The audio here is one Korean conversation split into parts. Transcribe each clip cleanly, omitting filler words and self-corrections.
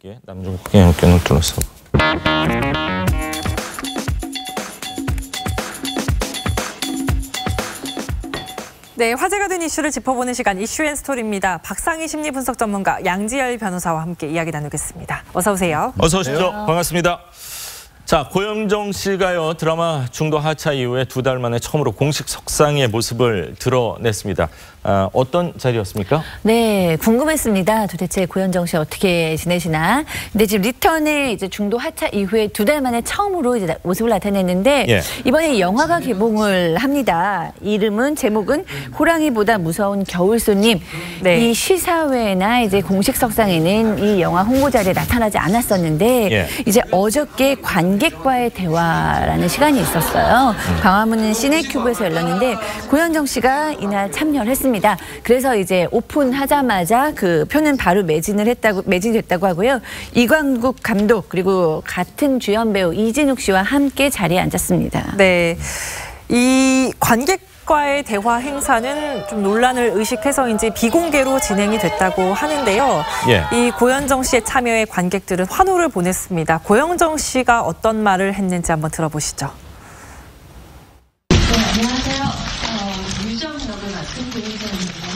남중국해 양견을 둘러싸고. 네, 화제가 된 이슈를 짚어보는 시간 이슈앤스토리입니다. 박상희 심리분석 전문가 양지열 변호사와 함께 이야기 나누겠습니다. 어서 오세요. 어서 오십시오. 반갑습니다. 자, 고영정 씨가요, 드라마 중도 하차 이후에 2달 만에 처음으로 공식 석상의 모습을 드러냈습니다. 어떤 자리였습니까? 네, 궁금했습니다. 도대체 고현정 씨 어떻게 지내시나? 근데 지금 리턴의 이제 중도 하차 이후에 2달 만에 처음으로 이제 모습을 나타냈는데 예. 이번에 영화가 개봉을 합니다. 제목은 호랑이보다 무서운 겨울손님. 네. 이 시사회나 이제 공식 석상에는 이 영화 홍보 자리에 나타나지 않았었는데 예. 이제 어저께 관객과의 대화라는 시간이 있었어요. 광화문 시네큐브에서 열렸는데 고현정 씨가 이날 참여를 했습니다. 그래서 이제 오픈하자마자 그 표는 바로 매진됐다고 하고요. 이광국 감독 그리고 같은 주연 배우 이진욱 씨와 함께 자리에 앉았습니다. 네, 이 관객과의 대화 행사는 좀 논란을 의식해서인지 비공개로 진행이 됐다고 하는데요. 예. 이 고현정 씨의 참여에 관객들은 환호를 보냈습니다. 고현정 씨가 어떤 말을 했는지 한번 들어보시죠. 안녕하세요. 유정 역을 맡은 고현정입니다.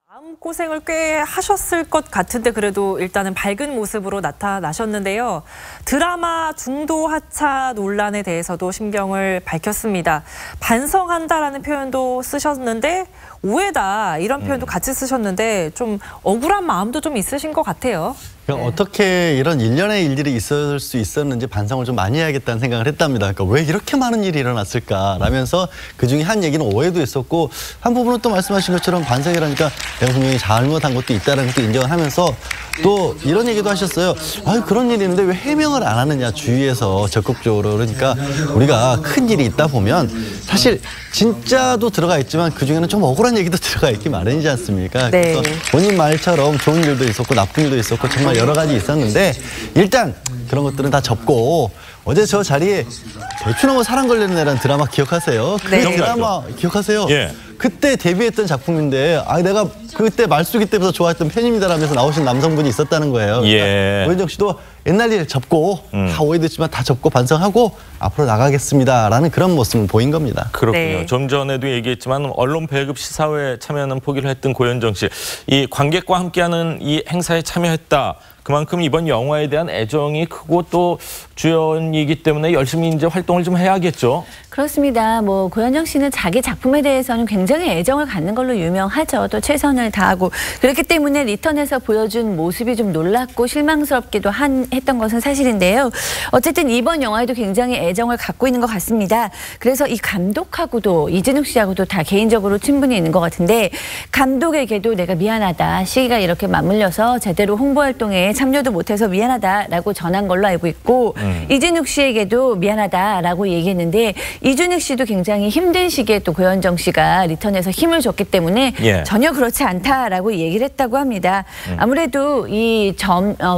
마음고생을 꽤 하셨을 것 같은데 그래도 일단은 밝은 모습으로 나타나셨는데요. 드라마 중도 하차 논란에 대해서도 심경을 밝혔습니다. 반성한다라는 표현도 쓰셨는데 오해다 이런 표현도 같이 쓰셨는데 좀 억울한 마음도 좀 있으신 것 같아요. 그러니까 어떻게 이런 일련의 일들이 있을 수 있었는지 반성을 좀 많이 해야겠다는 생각을 했답니다. 그러니까 왜 이렇게 많은 일이 일어났을까라면서 그중에 한 얘기는 오해도 있었고 한 부분은 또 말씀하신 것처럼 반성이라니까 내가 분명히 잘못한 것도 있다는 것도 인정을 하면서 또 이런 얘기도 하셨어요. 아유 그런 일이 있는데 왜 해명을 안 하느냐 주위에서 적극적으로. 그러니까 우리가 큰 일이 있다 보면 사실 진짜도 들어가 있지만 그중에는 좀 억울한 얘기도 들어가 있기 마련이지 않습니까? 네. 그래서 본인 말처럼 좋은 일도 있었고 나쁜 일도 있었고 정말 여러 가지 있었는데 일단 그런 것들은 다 접고 어제 저 자리에 대추나무 사랑 걸리는 애라는 드라마 기억하세요? 그 네. 드라마 기억하세요? 예. 그때 데뷔했던 작품인데 내가 그때 말숙이 때부터 좋아했던 팬입니다라면서 나오신 남성분이 있었다는 거예요. 예. 고현정 씨도 옛날 일 접고 다 오해됐지만 다 접고 반성하고 앞으로 나가겠습니다라는 그런 모습을 보인 겁니다. 그렇군요. 네. 좀 전에도 얘기했지만 언론 배급 시사회에 참여하는 포기를 했던 고현정 씨. 이 관객과 함께하는 이 행사에 참여했다. 그만큼 이번 영화에 대한 애정이 크고 또 주연이기 때문에 열심히 이제 활동을 좀 해야겠죠. 그렇습니다. 뭐 고현정 씨는 자기 작품에 대해서는 굉장히 애정을 갖는 걸로 유명하죠. 또 최선을 다하고 그렇기 때문에 리턴에서 보여준 모습이 좀 놀랍고 실망스럽기도 했던 것은 사실인데요. 어쨌든 이번 영화에도 굉장히 애정을 갖고 있는 것 같습니다. 그래서 이 감독하고도 이진욱 씨하고도 다 개인적으로 친분이 있는 것 같은데 감독에게도 내가 미안하다. 시기가 이렇게 맞물려서 제대로 홍보 활동에 참여도 못해서 미안하다라고 전한 걸로 알고 있고 이진욱 씨에게도 미안하다라고 얘기했는데 이진욱 씨도 굉장히 힘든 시기에 또 고현정 씨가 리턴에서 힘을 줬기 때문에 예. 전혀 그렇지 않다라고 얘기를 했다고 합니다. 아무래도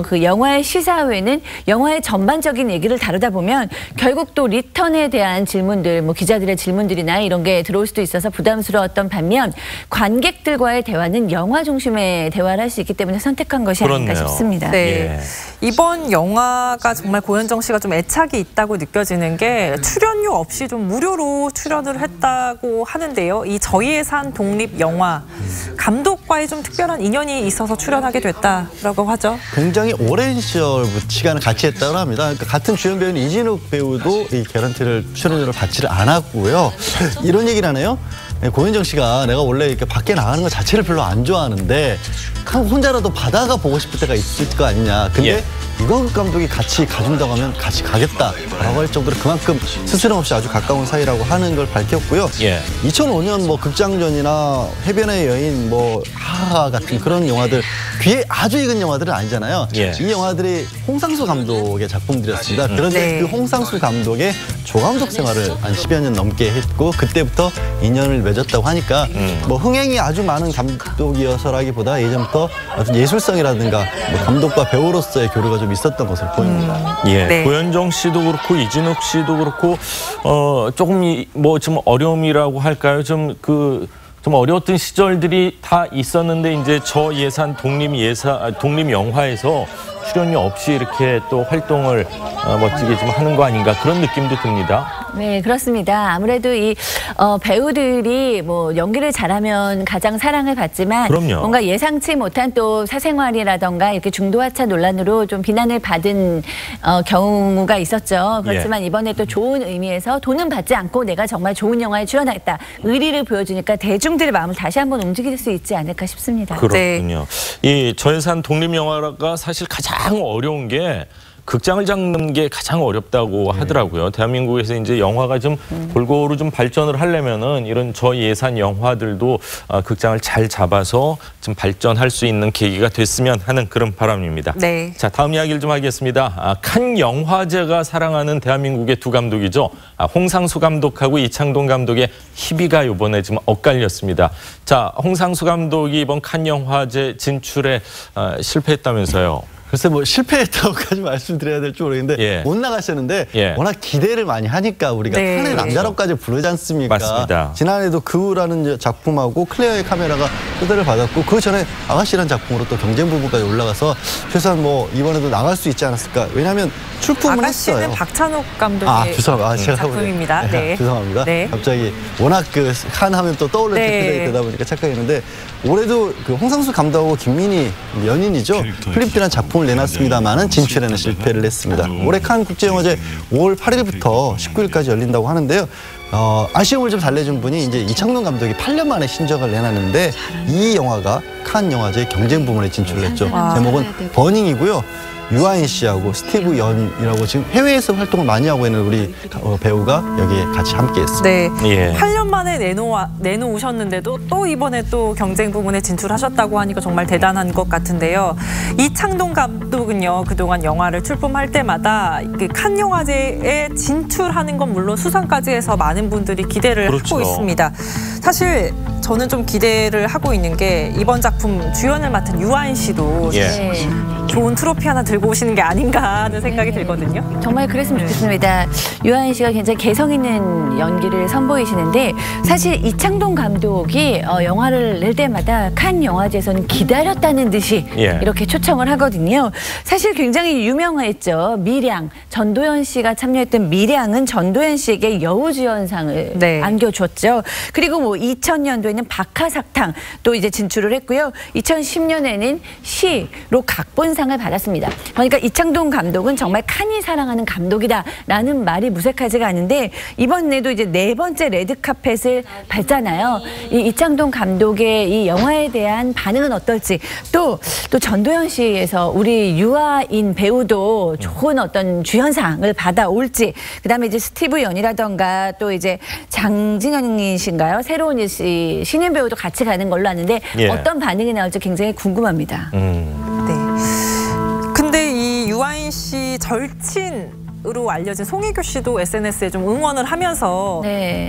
그 영화의 시사회는 영화의 전반적인 얘기를 다루다 보면 결국 또 리턴에 대한 질문들, 뭐 기자들의 질문들이나 이런 게 들어올 수도 있어서 부담스러웠던 반면 관객들과의 대화는 영화 중심의 대화를 할 수 있기 때문에 선택한 것이 아닌가 그렇네요. 싶습니다. 네. 예. 이번 영화가 정말 고현정 씨가 좀 애착이 있다고 느껴지는 게 출연료 없이 좀 무료로 출연을 했다고 하는데요. 이 저희의 산 독립 영화 감독과의 좀 특별한 인연이 있어서 출연하게 됐다라고 하죠. 굉장히 오랜 시간을 같이 했다고 합니다. 그러니까 같은 주연 배우인 이진욱 배우도 이 개런티를 출연료를 받지를 않았고요. 이런 얘기를 하네요. 고현정 씨가 내가 원래 이렇게 밖에 나가는 것 자체를 별로 안 좋아하는데 혼자라도 바다가 보고 싶을 때가 있을 거 아니냐. 근데 예. 이광국 감독이 같이 가준다고 하면 같이 가겠다라고 할 정도로 그만큼 스스럼 없이 아주 가까운 사이라고 하는 걸 밝혔고요. 예. 2005년 뭐 극장전이나 해변의 여인, 뭐 하하 같은 그런 영화들 귀에 아주 익은 영화들은 아니잖아요. 예. 이 영화들이 홍상수 감독의 작품들이었습니다. 그런데 네. 그 홍상수 감독의 조감독 생활을 한 10여 년 넘게 했고 그때부터 인연을 맺었다고 하니까 뭐 흥행이 아주 많은 감독이어서라기보다 예전부터 어떤 예술성이라든가 뭐 감독과 배우로서의 교류가 좀 있었던 것으로 보입니다. 예, 네. 고현정 씨도 그렇고 이진욱 씨도 그렇고 조금 뭐 좀 어려움이라고 할까요? 좀 좀 어려웠던 시절들이 다 있었는데 이제 저예산 독립 영화에서 출연료 없이 이렇게 또 활동을 멋지게 좀 하는 거 아닌가 그런 느낌도 듭니다. 네, 그렇습니다. 아무래도 이 배우들이 뭐 연기를 잘하면 가장 사랑을 받지만 그럼요. 뭔가 예상치 못한 또 사생활이라던가 이렇게 중도하차 논란으로 좀 비난을 받은 경우가 있었죠. 그렇지만 이번에 또 좋은 의미에서 돈은 받지 않고 내가 정말 좋은 영화에 출연하겠다. 의리를 보여주니까 대중들의 마음을 다시 한번 움직일 수 있지 않을까 싶습니다. 그렇군요. 이 저예산 독립 영화가 사실 가장 어려운 게 극장을 잡는 게 가장 어렵다고 하더라고요. 대한민국에서 이제 영화가 좀 골고루 좀 발전을 하려면은 이런 저예산 영화들도 극장을 잘 잡아서 좀 발전할 수 있는 계기가 됐으면 하는 그런 바람입니다. 네. 자, 다음 이야기를 좀 하겠습니다. 칸 영화제가 사랑하는 대한민국의 두 감독이죠. 홍상수 감독하고 이창동 감독의 희비가 이번에 좀 엇갈렸습니다. 자, 홍상수 감독이 이번 칸 영화제 진출에 실패했다면서요. 글쎄 뭐 실패했다고까지 말씀드려야 될지 모르겠는데 못 나가셨는데 워낙 기대를 많이 하니까 우리가 칸의 남자로까지 부르지 않습니까? 맞습니다. 지난해도 그우라는 작품하고 클레어의 카메라가 초대를 받았고 그 전에 아가씨라는 작품으로 또 경쟁 부부까지 올라가서 최소한 뭐 이번에도 나갈 수 있지 않았을까? 왜냐하면 출품을 했어요. 아가씨는 박찬욱 감독의 작품입니다. 네. 죄송합니다. 네. 갑자기 워낙 그 칸 하면 또 떠오르는 대표작이 되다 보니까 착각했는데 올해도 그 홍상수 감독하고 김민희 연인이죠. 플립이라는 작품을 내놨습니다만은 진출에는 실패를 했습니다. 올해 칸 국제영화제 5월 8일부터 19일까지 열린다고 하는데요. 아쉬움을 좀 달래준 분이 이제 이창동 감독이 8년 만에 신작을 내놨는데 이 영화가 칸 영화제 경쟁 부문에 진출을 했죠. 제목은 버닝이고요. 유아인 씨하고 스티브 연이라고 지금 해외에서 활동을 많이 하고 있는 우리 배우가 여기에 같이 함께했습니다. 네, 8년 만에 내놓으셨는데도 또 이번에 또 경쟁 부문에 진출하셨다고 하니까 정말 대단한 것 같은데요. 이창동 감독은요, 그동안 영화를 출품할 때마다 칸 영화제에 진출하는 건 물론 수상까지 해서 많은 분들이 기대를 하고 있습니다. 사실 저는 좀 기대를 하고 있는 게 이번 작품 주연을 맡은 유아인 씨도 좋은 트로피 하나 들고 오시는 게 아닌가 하는 생각이 들거든요. 정말 그랬으면 좋겠습니다. 유아인 씨가 굉장히 개성 있는 연기를 선보이시는데 사실 이창동 감독이 영화를 낼 때마다 칸 영화제에서는 기다렸다는 듯이 이렇게 초청을 하거든요. 사실 굉장히 유명했죠. 미량, 전도연 씨가 참여했던 미량은 전도연 씨에게 여우주연상을 안겨줬죠. 그리고 뭐 2000년도에는 박하사탕 또 이제 진출을 했고요. 2010년에는 시로 각본상을 받았습니다. 그러니까 이창동 감독은 정말 칸이 사랑하는 감독이다라는 말이 무색하지가 않은데 이번에도 이제 4번째 레드카펫을 밟잖아요. 이 이창동 감독의 이 영화에 대한 반응은 어떨지 또 전도연 씨에서 우리 유아인 배우도 좋은 어떤 주연상을 받아올지 그다음에 이제 스티브 연이라던가 또 이제 장진영이신가요? 새로운 신인 배우도 같이 가는 걸로 아는데 어떤 반응이 나올지 굉장히 궁금합니다. 근데 이 유아인 씨 절친으로 알려진 송혜교 씨도 SNS에 좀 응원을 하면서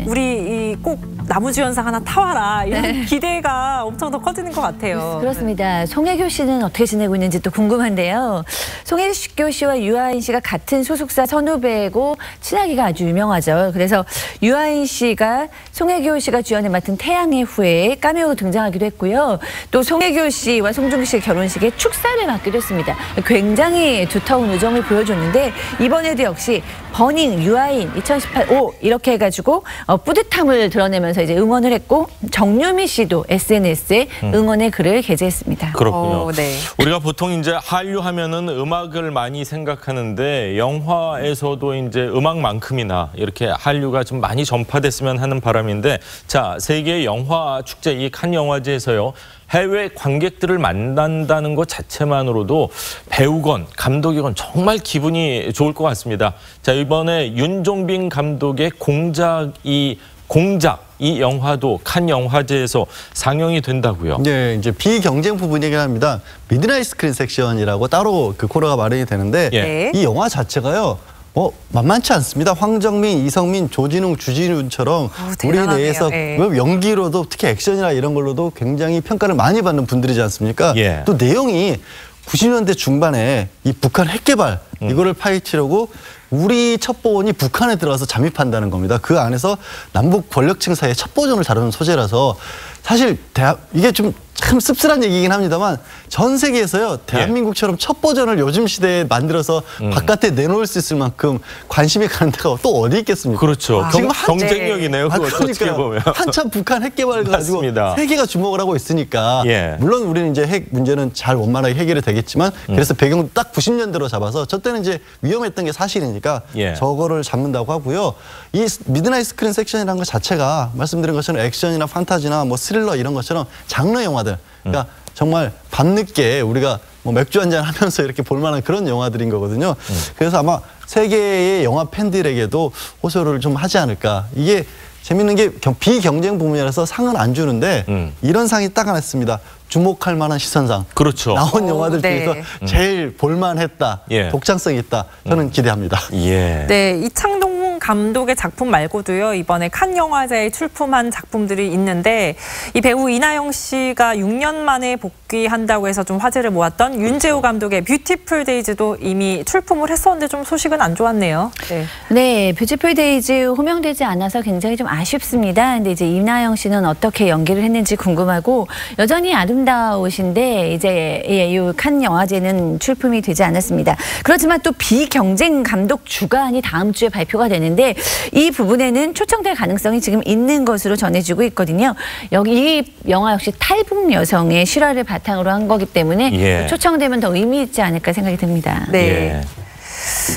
우리 꼭 나무주연상 하나 타와라 이런 기대가 엄청 더 커지는 것 같아요. 그렇습니다. 송혜교 씨는 어떻게 지내고 있는지 또 궁금한데요. 송혜교 씨와 유아인 씨가 같은 소속사 선후배고 친하기가 아주 유명하죠. 그래서 유아인 씨가 송혜교 씨가 주연을 맡은 태양의 후예에 카메오로 등장하기도 했고요. 또 송혜교 씨와 송중기 씨의 결혼식에 축사를 맡기도 했습니다. 굉장히 두터운 우정을 보여줬는데 이번에도 역시 버닝, 유아인, 2018, 5 이렇게 해가지고 뿌듯함을 드러내면서 이제 응원을 했고 정유미 씨도 SNS에 응원의 글을 게재했습니다. 그렇군요. 우리가 보통 이제 한류 하면은 음악을 많이 생각하는데 영화에서도 이제 음악만큼이나 이렇게 한류가 좀 많이 전파됐으면 하는 바람인데 자, 세계 영화 축제 이 칸 영화제에서요. 해외 관객들을 만난다는 것 자체만으로도 배우건 감독이건 정말 기분이 좋을 것 같습니다. 자, 이번에 윤종빈 감독의 공작 이 영화도 칸 영화제에서 상영이 된다고요. 네, 이제 비경쟁 부분이긴 합니다. 미드나잇 스크린 섹션이라고 따로 그 코너가 마련이 되는데 이 영화 자체가요. 만만치 않습니다. 황정민, 이성민, 조진웅, 주진우처럼 우리 내에서 연기로도 특히 액션이나 이런 걸로도 굉장히 평가를 많이 받는 분들이지 않습니까? 또 내용이 90년대 중반에 이 북한 핵 개발 이거를 파헤치려고 우리 첩보원이 북한에 들어가서 잠입한다는 겁니다. 그 안에서 남북 권력층 사이의 첩보전을 다루는 소재라서 사실 이게 좀 참 씁쓸한 얘기긴 합니다만 전 세계에서요 대한민국처럼 첩보전을 요즘 시대에 만들어서 바깥에 내놓을 수 있을 만큼 관심이 가는 데가 또 어디 있겠습니까? 그렇죠. 지금 경쟁력이네요. 그것도 어떻게 보면. 한참 북한 핵 개발 가지고 맞습니다. 세계가 주목을 하고 있으니까 예. 물론 우리는 이제 핵 문제는 잘 원만하게 해결이 되겠지만 그래서 배경도 딱 90년대로 잡아서 저 때는 이제 위험했던 게 사실이니까 예. 저거를 잡는다고 하고요. 이 미드나잇 스크린 섹션이라는 것 자체가 말씀드린 것처럼 액션이나 판타지나 뭐 스릴러 이런 것처럼 장르 영화들 그러니까 정말 밤늦게 우리가 뭐 맥주 한잔 하면서 이렇게 볼만한 그런 영화들인 거거든요. 그래서 아마 세계의 영화 팬들에게도 호소를 좀 하지 않을까. 이게 재밌는 게 비경쟁 부문이라서 상은 안 주는데 이런 상이 딱 하나 있습니다. 주목할 만한 시선상. 그렇죠. 나온 영화들 네. 중에서 제일 볼만했다. 예. 독창성이 있다. 저는 기대합니다. 예. 네, 이창동 감독의 작품 말고도요. 이번에 칸 영화제에 출품한 작품들이 있는데 이 배우 이나영 씨가 6년 만에 복귀한다고 해서 좀 화제를 모았던 윤재호 감독의 뷰티풀 데이즈도 이미 출품을 했었는데 좀 소식은 안 좋았네요. 네. 네, 뷰티풀 데이즈 호명되지 않아서 굉장히 좀 아쉽습니다. 근데 이제 이나영 씨는 어떻게 연기를 했는지 궁금하고 여전히 아름다우신데 이제 이 칸 영화제는 출품이 되지 않았습니다. 그렇지만 또 비경쟁 감독 주간이 다음 주에 발표가 되는데 이 부분에는 초청될 가능성이 지금 있는 것으로 전해지고 있거든요. 여기 이 영화 역시 탈북 여성의 실화를 바탕으로 한 거기 때문에 예. 초청되면 더 의미 있지 않을까 생각이 듭니다. 네. 예.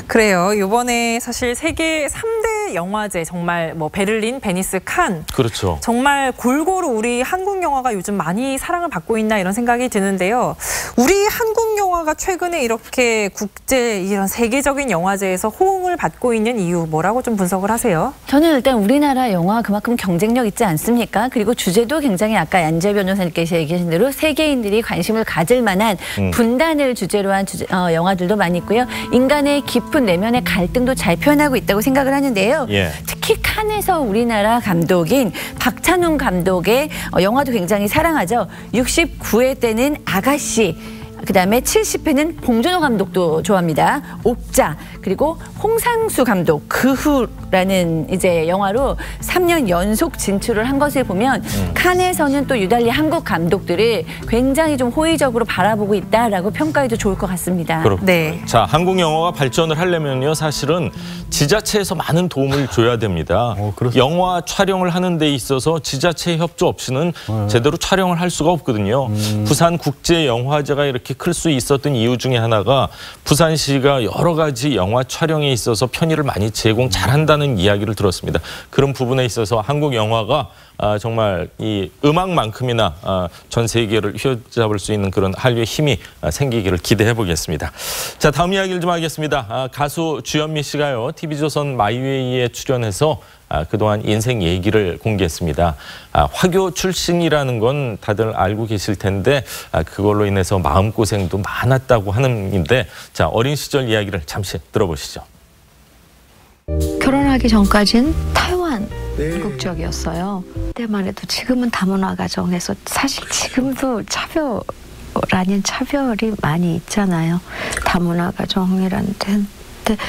그래요. 이번에 사실 세계 3대 영화제 정말 뭐 베를린, 베니스, 칸 그렇죠. 정말 골고루 우리 한국 영화가 요즘 많이 사랑을 받고 있나 이런 생각이 드는데요. 우리 한국 영화가 최근에 이렇게 국제 이런 세계적인 영화제에서 호응을 받고 있는 이유 뭐라고 좀 분석을 하세요? 저는 일단 우리나라 영화 그만큼 경쟁력 있지 않습니까? 그리고 주제도 굉장히 아까 안재 변호사님께서 얘기하신 대로 세계인들이 관심을 가질 만한 분단을 주제로 한 영화들도 많이 있고요. 인간의 깊은 내면의 갈등도 잘 표현하고 있다고 생각을 하는데요. 예. 특히 칸에서 우리나라 감독인 박찬욱 감독의 영화도 굉장히 사랑하죠. 69회 때는 아가씨. 그다음에 70회는 봉준호 감독도 좋아합니다. 옥자 그리고 홍상수 감독 그후라는 이제 영화로 3년 연속 진출을 한 것을 보면 칸에서는 또 유달리 한국 감독들을 굉장히 좀 호의적으로 바라보고 있다라고 평가해도 좋을 것 같습니다. 그렇군요. 네. 자, 한국 영화가 발전을 하려면요, 사실은 지자체에서 많은 도움을 줘야 됩니다. 그렇습니다. 영화 촬영을 하는 데 있어서 지자체 협조 없이는 제대로 촬영을 할 수가 없거든요. 부산국제영화제가 이렇게 클 수 있었던 이유 중에 하나가 부산시가 여러 가지 영화 촬영에 있어서 편의를 많이 제공 잘한다는 이야기를 들었습니다. 그런 부분에 있어서 한국 영화가 정말 이 음악만큼이나 전 세계를 휘어잡을 수 있는 그런 한류의 힘이 생기기를 기대해 보겠습니다. 자, 다음 이야기를 좀 하겠습니다. 가수 주현미 씨가요, TV조선 마이웨이에 출연해서 그동안 인생 얘기를 공개했습니다. 화교 출신이라는 건 다들 알고 계실 텐데 그걸로 인해서 마음고생도 많았다고 하는데, 자, 어린 시절 이야기를 잠시 들어보시죠. 결혼하기 전까지는 타이완 국적이었어요. 그때만 해도 지금은 다문화 가정에서 사실 지금도 차별 아닌 차별이 많이 있잖아요. 다문화 가정이라는 데는. 근데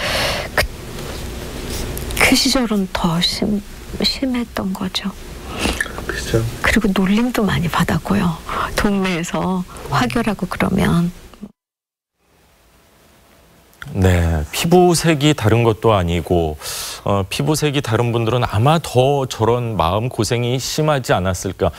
그 시절은 더 심했던 거죠. 그렇죠. 그리고 놀림도 많이 받았고요. 동네에서 화교라고 그러면. 네, 피부색이 다른 것도 아니고 피부색이 다른 분들은 아마 더 저런 마음 고생이 심하지 않았을까.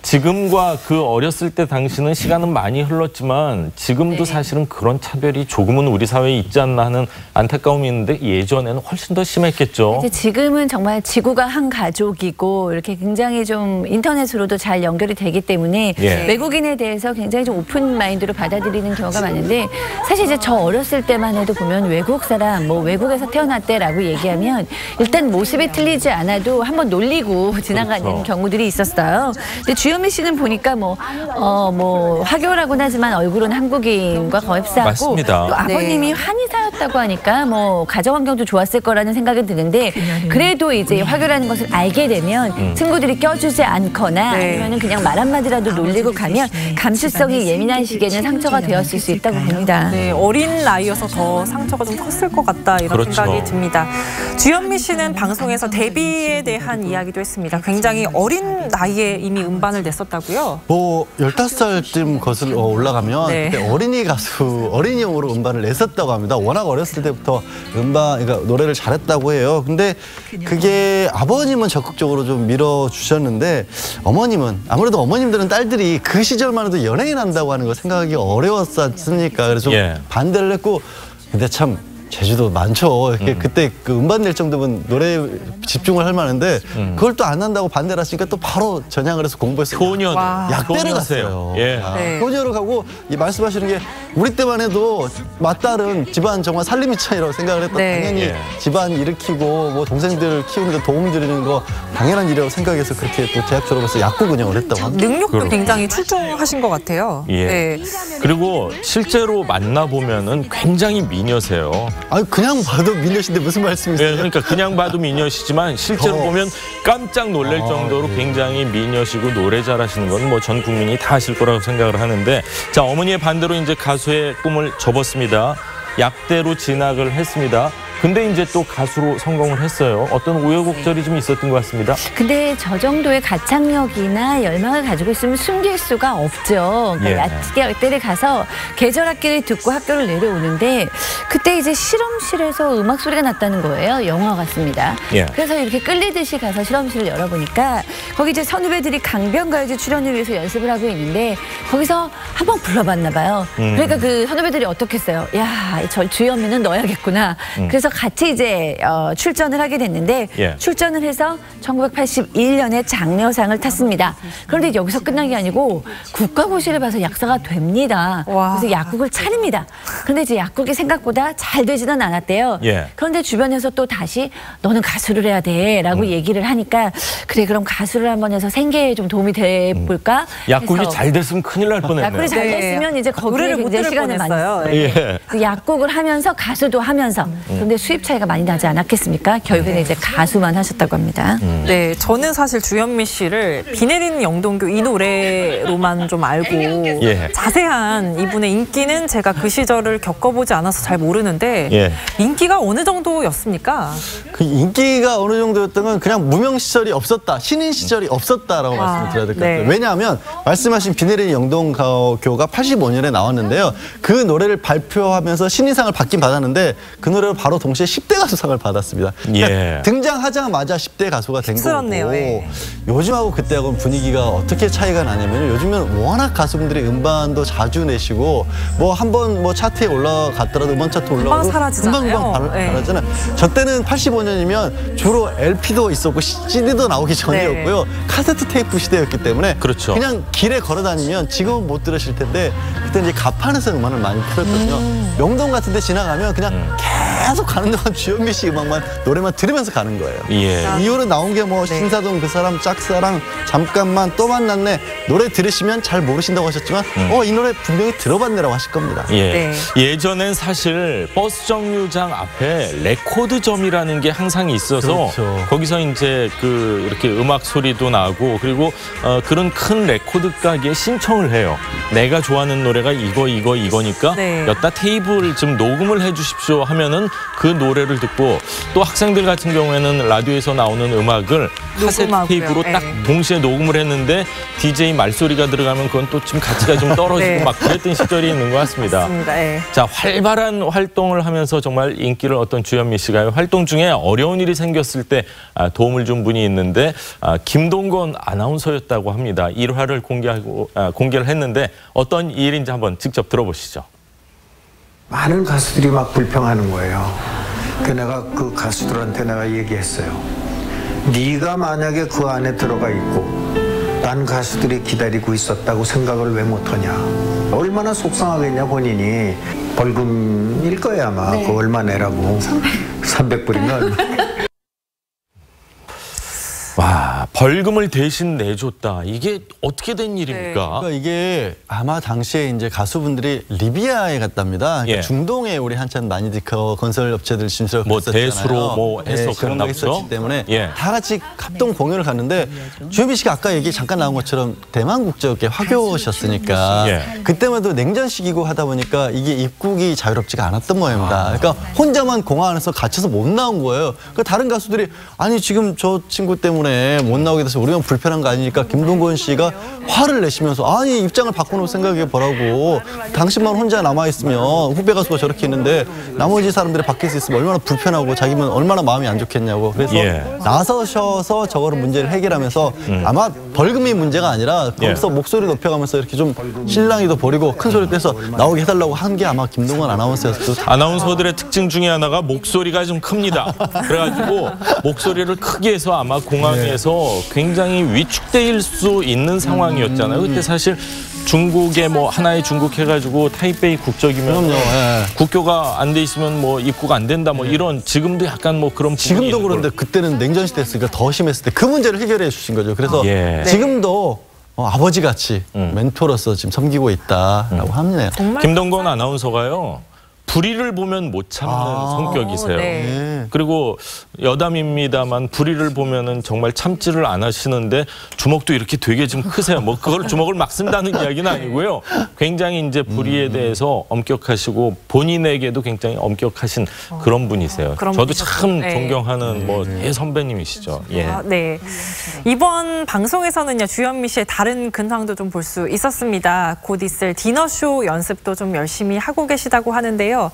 지금과 그 어렸을 때 당시는 시간은 많이 흘렀지만 지금도 사실은 그런 차별이 조금은 우리 사회에 있지 않나 하는 안타까움이 있는데 예전에는 훨씬 더 심했겠죠. 이제 지금은 정말 지구가 한 가족이고 이렇게 굉장히 좀 인터넷으로도 잘 연결이 되기 때문에 예. 외국인에 대해서 굉장히 좀 오픈 마인드로 받아들이는 경우가 많은데 사실 이제 저 어렸을 때만 해도 보면 외국 사람 뭐 외국에서 태어났대라고 얘기하면 일단 모습이 틀리지 않아도 한번 놀리고 지나가는 그렇죠. 경우들이 있었어요. 근데 주현미 씨는 보니까 뭐 화교라고는 하지만 얼굴은 한국인과 거의 흡사하고 맞습니다. 또 아버님이 한의사였다고 하니까 뭐 가정 환경도 좋았을 거라는 생각이 드는데 그래도 이제 화교라는 것을 알게 되면 친구들이 껴주지 않거나 아니면은 그냥 말 한마디라도 놀리고 가면 감수성이 예민한 시기에는 상처가 되었을 수 있다고 봅니다. 네, 어린 나이여서 더 상처가 좀 컸을 것 같다 이런 그렇죠. 생각이 듭니다. 주현미 씨는 방송에서 데뷔에 대한 이야기도 했습니다. 굉장히 어린 나이에 이미 음반을 냈었다고요? 뭐 15살쯤 거슬러 올라가면 네. 그때 어린이 가수, 어린이용으로 음반을 냈었다고 합니다. 워낙 어렸을 때부터 그러니까 노래를 잘했다고 해요. 근데 그게 아버님은 적극적으로 좀 밀어주셨는데 어머님은 아무래도 어머님들은 딸들이 그 시절만 해도 연예인 한다고 하는 걸 생각하기 어려웠지 않습니까? 그래서 좀 반대를 했고 근데 참 제주도 많죠. 이렇게 그때 그 음반 낼 정도면 노래 집중을 할 만한데 그걸 또 안 한다고 반대를 하시니까 또 바로 전향을 해서 공부해서 효녀, 약대를 효녀세요. 갔어요. 예. 네. 효녀로 가고 이 말씀하시는 게 우리 때만 해도 맏딸은 집안 정말 살림이차이라고 생각을 했다. 네. 당연히 예. 집안 일으키고 뭐 동생들 키우는 데 도움 드리는 거 당연한 일이라고 생각해서 그렇게 또 대학 졸업해서 약국 운영을 했다고 합니다. 능력도 굉장히 출중하신 것 같아요. 예. 네. 그리고 실제로 만나보면은 굉장히 미녀세요. 아니 그냥 봐도 미녀신데 무슨 말씀이세요? 네, 그러니까 그냥 봐도 미녀시지만 실제로 보면 깜짝 놀랄 정도로 굉장히 미녀시고 노래 잘하시는 건 뭐 전 국민이 다 아실 거라고 생각을 하는데 자 어머니의 반대로 이제 가수의 꿈을 접었습니다. 약대로 진학을 했습니다. 근데 이제 또 가수로 성공을 했어요. 어떤 우여곡절이 좀 있었던 것 같습니다. 근데 저 정도의 가창력이나 열망을 가지고 있으면 숨길 수가 없죠. 그러니까 약대를 가서 계절학기를 듣고 학교를 내려오는데 그때 이제 실험실에서 음악 소리가 났다는 거예요. 영화 같습니다. 예. 그래서 이렇게 끌리듯이 가서 실험실을 열어보니까 거기 이제 선후배들이 강변가요제 출연을 위해서 연습을 하고 있는데 거기서 한번 불러봤나 봐요. 그러니까 그 선후배들이 어떻게 했어요? 야, 저 주현미는 넣어야겠구나. 그래서 같이 이제 출전을 하게 됐는데 출전을 해서 1981년에 장려상을 탔습니다. 그런데 여기서 끝난 게 아니고 국가고시를 봐서 약사가 됩니다. 와. 그래서 약국을 차립니다. 그런데 이제 약국이 생각보다 잘 되지는 않았대요. 그런데 주변에서 또 다시 너는 가수를 해야 돼 라고 얘기를 하니까 그래 그럼 가수를 한번 해서 생계에 좀 도움이 돼볼까? 약국이 잘 됐으면 큰일 날 뻔했네요. 약국이 잘 됐으면 이제 거기에 굉장히 시간을 많이 뻔했어요. 썼어요. 그 약국을 하면서 가수도 하면서 그런데 수입 차이가 많이 나지 않았겠습니까? 결국에는 이제 가수만 하셨다고 합니다. 네, 저는 사실 주현미 씨를 비 내리는 영동교 이 노래로만 좀 알고 자세한 이분의 인기는 제가 그 시절을 겪어보지 않아서 잘 모르는데 인기가 어느 정도였습니까? 그 인기가 어느 정도였던 건 그냥 무명 시절이 없었다, 신인 시절이 없었다라고 말씀을 드려야 될 것 같아요. 왜냐하면 말씀하신 비 내리는 영동교가 85년에 나왔는데요. 그 노래를 발표하면서 신인상을 받긴 받았는데 그 노래로 바로 동시에 10대 가수상을 받았습니다. 그러니까 등장하자마자 10대 가수가 된 거고 요즘하고 그때하고는 분위기가 어떻게 차이가 나냐면 요즘은 워낙 가수분들이 음반도 자주 내시고 뭐 한번 뭐 차트에 올라갔더라도 음원 차트 올라가도 금방 사라지잖아요. 저 때는 85년이면 주로 LP도 있었고 CD도 나오기 전이었고요. 카세트 테이프 시대였기 때문에 그냥 길에 걸어다니면 지금은 못 들으실 텐데 그때 이제 가판에서 음악을 많이 틀었거든요. 명동 같은 데 지나가면 그냥 계속 가는 동안 주현미 씨 음악만 노래만 들으면서 가는 거예요. 이후로 나온 게 뭐 신사동 그 사람 짝사랑 잠깐만 또 만났네 노래 들으시면 잘 모르신다고 하셨지만 이 노래 분명히 들어봤네라고 하실 겁니다. 예전엔 사실 버스 정류장 앞에 레코드점이라는 게 항상 있어서 거기서 이제 그 이렇게 음악 소리도 나고 그리고 그런 큰 레코드 가게에 신청을 해요. 내가 좋아하는 노래가 이거니까 여기다 테이블 좀 녹음을 해주십시오 하면은 그 노래를 듣고 또 학생들 같은 경우에는 라디오에서 나오는 음악을 카세트 테이프로 딱 동시에 녹음을 했는데 DJ 말소리가 들어가면 그건 또 좀 가치가 좀 떨어지고 막 그랬던 시절이 있는 것 같습니다. 자, 활발한 활동을 하면서 정말 인기를 얻던 주현미 씨가 활동 중에 어려운 일이 생겼을 때 도움을 준 분이 있는데 김동건 아나운서였다고 합니다. 일화를 공개를 했는데 어떤 일인지 한번 직접 들어보시죠. 많은 가수들이 막 불평하는 거예요. 내가 그 가수들한테 내가 얘기했어요. 네가 만약에 그 안에 들어가 있고 난 가수들이 기다리고 있었다고 생각을 왜 못하냐. 얼마나 속상하겠냐 본인이. 벌금일 거야 아마. 그 얼마 내라고. 300불이면. 와, 벌금을 대신 내줬다. 이게 어떻게 된 일입니까? 그러니까 이게 아마 당시에 이제 가수분들이 리비아에 갔답니다. 그러니까 예. 중동에 우리 한참 많이들 건설 업체들 진출을 뭐 했었잖아요. 대수로 뭐 해서 그런 그런가 거 보죠? 있었기 때문에 예. 다 같이 합동 공연을 갔는데 주현미 씨가 아까 얘기 잠깐 나온 것처럼 대만 국적의 화교셨으니까 예. 그때만 해도 냉전식이고 하다 보니까 이게 입국이 자유롭지가 않았던 모양입니다. 그러니까 혼자만 공항 안에서 갇혀서 못 나온 거예요. 그러니까 다른 가수들이 아니 지금 저 친구 때문에 못 나오게 돼서 우리만 불편한 거 아니니까 김동건 씨가 화를 내시면서 아니 입장을 바꿔놓을 생각해 보라고 당신만 혼자 남아있으면 후배 가수가 저렇게 있는데 나머지 사람들이 밖에서 있으면 얼마나 불편하고 자기만 얼마나 마음이 안 좋겠냐고 그래서 예. 나서셔서 저거를 문제를 해결하면서 아마 벌금이 문제가 아니라 거기서 목소리 높여가면서 이렇게 좀 실랑이도 버리고 큰 소리 떼서 나오게 해달라고 한 게 아마 김동건 아나운서였을 아나운서들의 특징 중에 하나가 목소리가 좀 큽니다. 그래가지고 목소리를 크게 해서 아마 공항에서 굉장히 위축될 수 있는 상황이었잖아요. 그때 사실 중국에 뭐 하나의 중국 해가지고 타이베이 국적이면 그럼요. 예. 국교가 안 돼 있으면 뭐 입국 안 된다 뭐 이런 지금도 약간 뭐 그런 부분이 지금도 있는 그런데 걸로. 그때는 냉전 시대였으니까 더 심했을 때 그 문제를 해결해 주신 거죠. 그래서 예. 지금도 아버지같이 멘토로서 지금 섬기고 있다라고 합니다. 정말 김동건 아나운서가요. 불의를 보면 못 참는 성격이세요. 네. 그리고 여담입니다만 불의를 보면은 정말 참지를 안 하시는데 주먹도 이렇게 되게 좀 크세요. 뭐 그걸 주먹을 막 쓴다는 이야기는 아니고요. 굉장히 이제 불의에 대해서 엄격하시고 본인에게도 굉장히 엄격하신 그런 분이세요. 그런 저도 분이셨죠. 참 네. 존경하는 뭐 선배님이시죠. 예. 아, 네. 이번 방송에서는요, 주현미 씨의 다른 근황도 좀 볼 수 있었습니다. 곧 있을 디너쇼 연습도 좀 열심히 하고 계시다고 하는데요.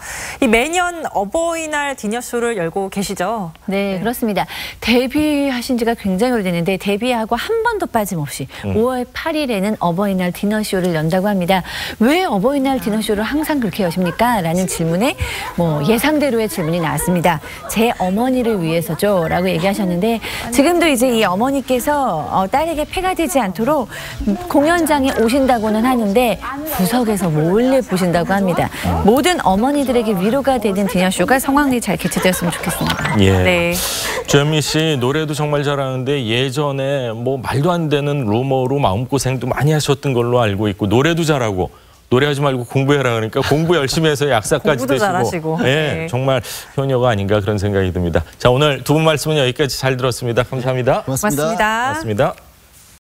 이 매년 어버이날 디너쇼를 열고 계시죠? 네, 그렇습니다. 데뷔하신 지가 굉장히 오래됐는데 데뷔하고 한 번도 빠짐없이 5월 8일에는 어버이날 디너쇼를 연다고 합니다. 왜 어버이날 디너쇼를 항상 그렇게 여십니까? 라는 질문에 뭐 예상대로의 질문이 나왔습니다. 제 어머니를 위해서죠 라고 얘기하셨는데 지금도 이제 이 어머니께서 딸에게 폐가 되지 않도록 공연장에 오신다고는 하는데 구석에서 몰래 보신다고 합니다. 모든 어머니들에게 위로가 되는 디너쇼가 성황리에 잘 개최되었으면 좋겠습니다. 예. 네. 주현미 씨 노래도 정말 잘하는데 예전에 뭐 말도 안 되는 루머로 마음고생도 많이 하셨던 걸로 알고 있고 노래도 잘하고 노래하지 말고 공부해라 그러니까 공부 열심히 해서 약사까지 공부도 되시고 잘하시고. 예, 네. 정말 효녀가 아닌가 그런 생각이 듭니다. 자, 오늘 두 분 말씀은 여기까지 잘 들었습니다. 감사합니다. 고맙습니다. 고맙습니다. 고맙습니다.